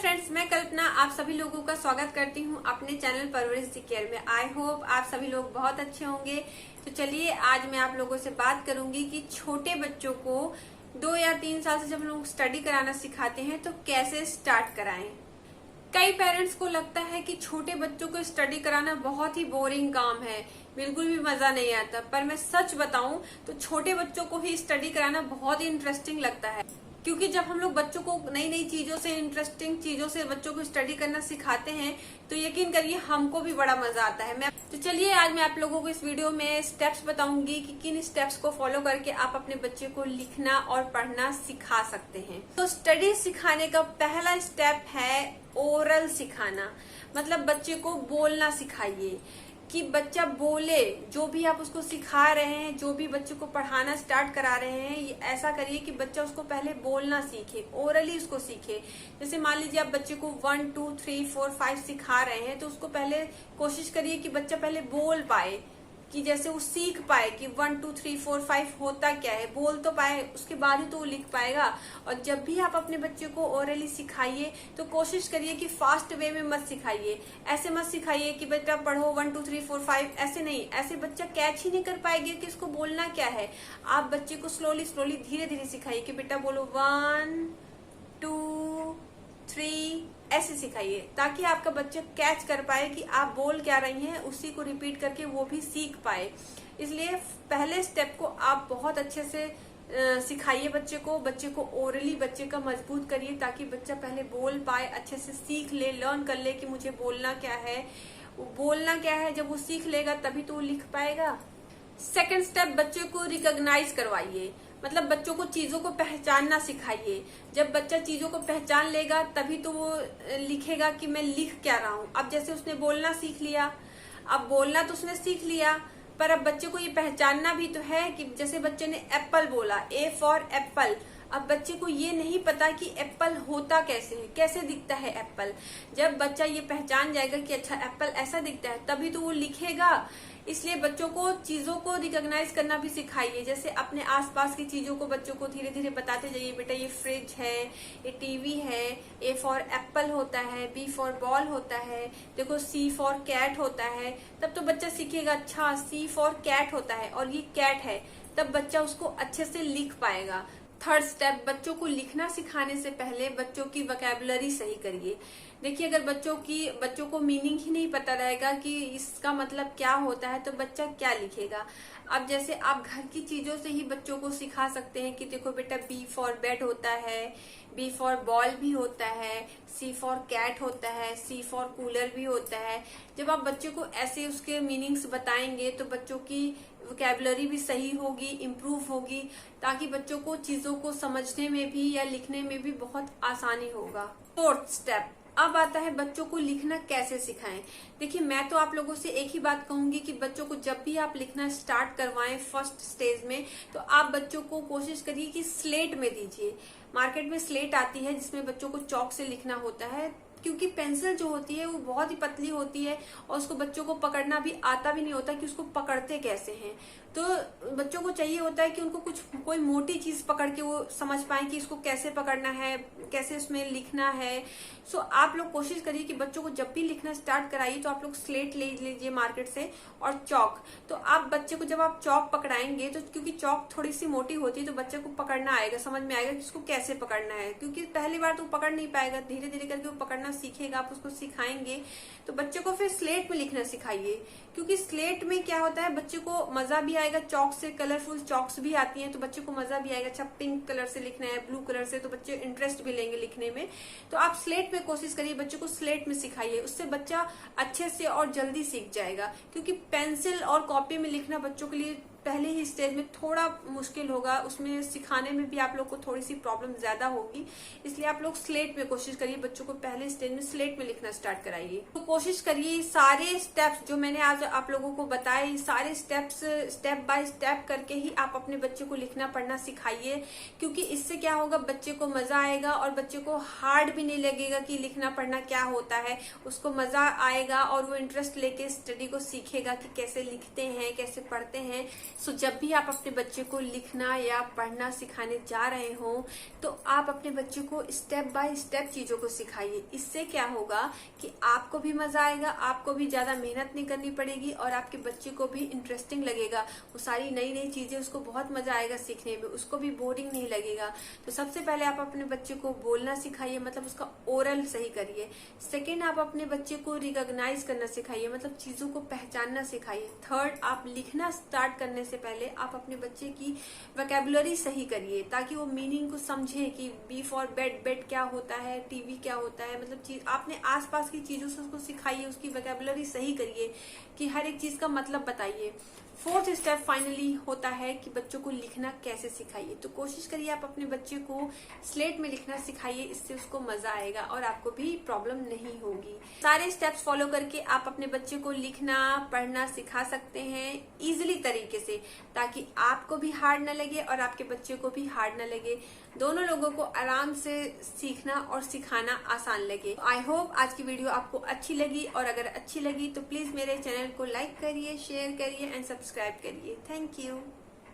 Friends, मैं कल्पना आप सभी लोगों का स्वागत करती हूं अपने चैनल परवरिश दी केयर में। आई होप आप सभी लोग बहुत अच्छे होंगे। तो चलिए आज मैं आप लोगों से बात करूंगी कि छोटे बच्चों को 2 या 3 साल से जब लोग स्टडी कराना सिखाते हैं तो कैसे स्टार्ट कराएं। कई पेरेंट्स को लगता है कि छोटे बच्चों को स्टडी कराना बहुत ही बोरिंग काम है, बिल्कुल भी मजा नहीं आता। पर मैं सच बताऊं तो छोटे बच्चों को ही स्टडी कराना बहुत ही इंटरेस्टिंग लगता है, क्योंकि जब हम लोग बच्चों को नई नई चीजों से, इंटरेस्टिंग चीजों से बच्चों को स्टडी करना सिखाते हैं तो यकीन करिए हमको भी बड़ा मजा आता है। तो चलिए आज मैं आप लोगों को इस वीडियो में स्टेप्स बताऊंगी कि किन स्टेप्स को फॉलो करके आप अपने बच्चे को लिखना और पढ़ना सिखा सकते हैं। तो स्टडी सिखाने का पहला स्टेप है ओरल सिखाना, मतलब बच्चे को बोलना सिखाइए कि बच्चा बोले। जो भी आप उसको सिखा रहे हैं, जो भी बच्चे को पढ़ाना स्टार्ट करा रहे हैं, ये ऐसा करिए कि बच्चा उसको पहले बोलना सीखे, ओरली उसको सीखे। जैसे मान लीजिए आप बच्चे को 1 2 3 4 5 सिखा रहे हैं तो उसको पहले कोशिश करिए कि बच्चा पहले बोल पाए, कि जैसे वो सीख पाए कि 1 2 3 4 5 होता क्या है, बोल तो पाए, उसके बाद ही तो वो लिख पाएगा। और जब भी आप अपने बच्चे को ओरली सिखाइए तो कोशिश करिए कि फास्ट वे में मत सिखाइए। ऐसे मत सिखाइए कि बेटा पढ़ो 1 2 3 4 5, ऐसे नहीं। ऐसे बच्चा कैच ही नहीं कर पाएगा कि इसको बोलना क्या है। आप बच्चे को स्लोली स्लोली धीरे धीरे सिखाइए कि बेटा बोलो 1 2 3, ऐसे सिखाइए ताकि आपका बच्चा कैच कर पाए कि आप बोल क्या रही हैं, उसी को रिपीट करके वो भी सीख पाए। इसलिए पहले स्टेप को आप बहुत अच्छे से सिखाइए बच्चे को ओरली बच्चे का मजबूत करिए ताकि बच्चा पहले बोल पाए, अच्छे से सीख ले, लर्न कर ले कि मुझे बोलना क्या है, बोलना क्या है। जब वो सीख लेगा तभी तो वो लिख पाएगा। सेकंड स्टेप, बच्चे को रिकॉग्नाइज करवाइए, मतलब बच्चों को चीजों को पहचानना सिखाइए। जब बच्चा चीजों को पहचान लेगा तभी तो वो लिखेगा कि मैं लिख क्या रहा हूँ। अब जैसे उसने बोलना सीख लिया, अब बोलना तो उसने सीख लिया, पर अब बच्चे को ये पहचानना भी तो है कि जैसे बच्चे ने एप्पल बोला, ए फॉर एप्पल। अब बच्चे को ये नहीं पता कि एप्पल होता कैसे है, कैसे दिखता है एप्पल। जब बच्चा ये पहचान जाएगा कि अच्छा एप्पल ऐसा दिखता है, तभी तो वो लिखेगा। इसलिए बच्चों को चीजों को रिकॉग्नाइज करना भी सिखाइए। जैसे अपने आसपास की चीजों को बच्चों को धीरे धीरे बताते जाइए, बेटा ये फ्रिज है, ये टीवी है, ए फॉर एप्पल होता है, बी फॉर बॉल होता है, देखो सी फॉर कैट होता है। तब तो बच्चा सीखेगा अच्छा सी फॉर कैट होता है और ये कैट है, तब बच्चा उसको अच्छे से लिख पाएगा। थर्ड स्टेप, बच्चों को लिखना सिखाने से पहले बच्चों की वोकैबुलरी सही करिए। देखिए अगर बच्चों को मीनिंग ही नहीं पता रहेगा कि इसका मतलब क्या होता है तो बच्चा क्या लिखेगा। अब जैसे आप घर की चीजों से ही बच्चों को सिखा सकते हैं कि देखो बेटा बी फॉर बेड होता है, बी फॉर बॉल भी होता है, सी फॉर कैट होता है, सी फॉर कूलर भी होता है। जब आप बच्चे को ऐसे उसके मीनिंग्स बताएंगे तो बच्चों की वोकैबुलरी भी सही होगी, इम्प्रूव होगी, ताकि बच्चों को चीजों को समझने में भी या लिखने में भी बहुत आसानी होगा। फोर्थ स्टेप, अब आता है बच्चों को लिखना कैसे सिखाएं। देखिए मैं तो आप लोगों से एक ही बात कहूंगी कि बच्चों को जब भी आप लिखना स्टार्ट करवाएं फर्स्ट स्टेज में, तो आप बच्चों को कोशिश करिए कि स्लेट में दीजिए। मार्केट में स्लेट आती है जिसमें बच्चों को चौक से लिखना होता है, क्योंकि पेंसिल जो होती है वो बहुत ही पतली होती है और उसको बच्चों को पकड़ना भी आता भी नहीं होता कि उसको पकड़ते कैसे हैं। तो बच्चों को चाहिए होता है कि उनको कोई मोटी चीज पकड़ के वो समझ पाए कि इसको कैसे पकड़ना है, कैसे उसमें लिखना है। सो आप लोग कोशिश करिए कि बच्चों को जब भी लिखना स्टार्ट कराइए तो आप लोग स्लेट ले लीजिए मार्केट से और चौक। तो आप बच्चे को जब आप चौक पकड़ाएंगे तो क्योंकि चौक थोड़ी सी मोटी होती है तो बच्चे को पकड़ना आएगा, समझ में आएगा कि इसको कैसे पकड़ना है। क्योंकि पहली बार तो पकड़ नहीं पाएगा, धीरे धीरे करके वो पकड़ना सीखेगा। आप उसको सिखाएंगे तो बच्चे को फिर स्लेट में लिखना सिखाइए, क्योंकि स्लेट में क्या होता है बच्चे को मजा भी आएगा। चौक से कलरफुल चौक्स भी आती हैं तो बच्चे को मजा भी आएगा। अच्छा पिंक कलर से लिखना है, ब्लू कलर से, तो बच्चे इंटरेस्ट भी लेंगे लिखने में। तो आप स्लेट में कोशिश करिए, बच्चे को स्लेट में सिखाइए, उससे बच्चा अच्छे से और जल्दी सीख जाएगा। क्योंकि पेंसिल और कॉपी में लिखना बच्चों के लिए पहले ही स्टेज में थोड़ा मुश्किल होगा, उसमें सिखाने में भी आप लोग को थोड़ी सी प्रॉब्लम ज्यादा होगी। इसलिए आप लोग स्लेट में कोशिश करिए, बच्चों को पहले स्टेज में स्लेट में लिखना स्टार्ट कराइए। तो कोशिश करिए सारे स्टेप्स जो मैंने आज आप लोगों को बताए, सारे स्टेप्स स्टेप बाय स्टेप करके ही आप अपने बच्चे को लिखना पढ़ना सिखाइए। क्योंकि इससे क्या होगा, बच्चे को मजा आएगा और बच्चे को हार्ड भी नहीं लगेगा कि लिखना पढ़ना क्या होता है। उसको मजा आएगा और वो इंटरेस्ट लेके स्टडी को सीखेगा कि कैसे लिखते हैं, कैसे पढ़ते हैं। सो जब भी आप अपने बच्चे को लिखना या पढ़ना सिखाने जा रहे हो तो आप अपने बच्चे को स्टेप बाय स्टेप चीजों को सिखाइए। इससे क्या होगा कि आपको भी मजा आएगा, आपको भी ज्यादा मेहनत नहीं करनी पड़ेगी और आपके बच्चे को भी इंटरेस्टिंग लगेगा। वो सारी नई नई चीजें उसको बहुत मजा आएगा सीखने में, उसको भी बोरिंग नहीं लगेगा। तो सबसे पहले आप अपने बच्चे को बोलना सिखाइए, मतलब उसका ओरल सही करिए। सेकेंड, आप अपने बच्चे को रिकॉग्नाइज करना सिखाइए, मतलब चीजों को पहचानना सिखाइए। थर्ड, आप लिखना स्टार्ट करने से पहले आप अपने बच्चे की वोकैबुलरी सही करिए ताकि वो मीनिंग को समझे कि बी फॉर बेड, बेड क्या होता है, टीवी क्या होता है, मतलब चीज आपने आसपास की चीजों से उसको सिखाइए, उसकी वोकैबुलरी सही करिए कि हर एक चीज का मतलब बताइए। फोर्थ स्टेप फाइनली होता है कि बच्चों को लिखना कैसे सिखाइए। तो कोशिश करिए आप अपने बच्चे को स्लेट में लिखना सिखाइए, इससे उसको मजा आएगा और आपको भी प्रॉब्लम नहीं होगी। सारे स्टेप्स फॉलो करके आप अपने बच्चे को लिखना पढ़ना सिखा सकते हैं इजीली तरीके से, ताकि आपको भी हार्ड न लगे और आपके बच्चे को भी हार्ड न लगे, दोनों लोगों को आराम से सीखना और सिखाना आसान लगे। आई होप आज की वीडियो आपको अच्छी लगी, और अगर अच्छी लगी तो प्लीज मेरे चैनल को लाइक करिए, शेयर करिए एंड सब्सक्राइब करिए। Thank you.